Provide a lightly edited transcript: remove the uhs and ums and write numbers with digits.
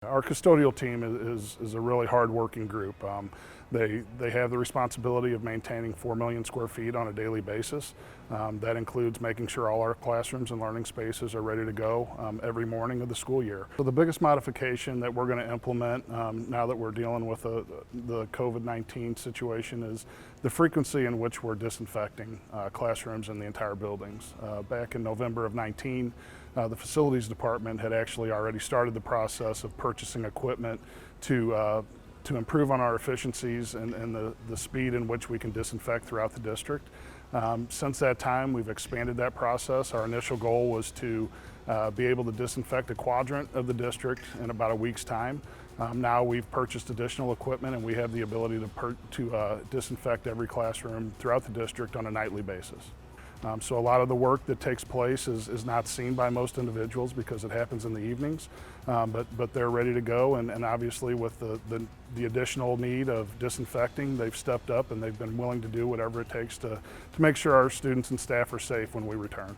Our custodial team is a really hard-working group. They have the responsibility of maintaining 4 million square feet on a daily basis. That includes making sure all our classrooms and learning spaces are ready to go every morning of the school year. So the biggest modification that we're going to implement now that we're dealing with the COVID-19 situation is the frequency in which we're disinfecting classrooms in the entire buildings. Back in November of 19, the facilities department had actually already started the process of purchasing equipment to improve on our efficiencies and the speed in which we can disinfect throughout the district. Since that time, we've expanded that process. Our initial goal was to be able to disinfect a quadrant of the district in about a week's time. Now we've purchased additional equipment and we have the ability to disinfect every classroom throughout the district on a nightly basis. So a lot of the work that takes place is not seen by most individuals because it happens in the evenings, but they're ready to go, and obviously with the additional need of disinfecting, they've stepped up and they've been willing to do whatever it takes to make sure our students and staff are safe when we return.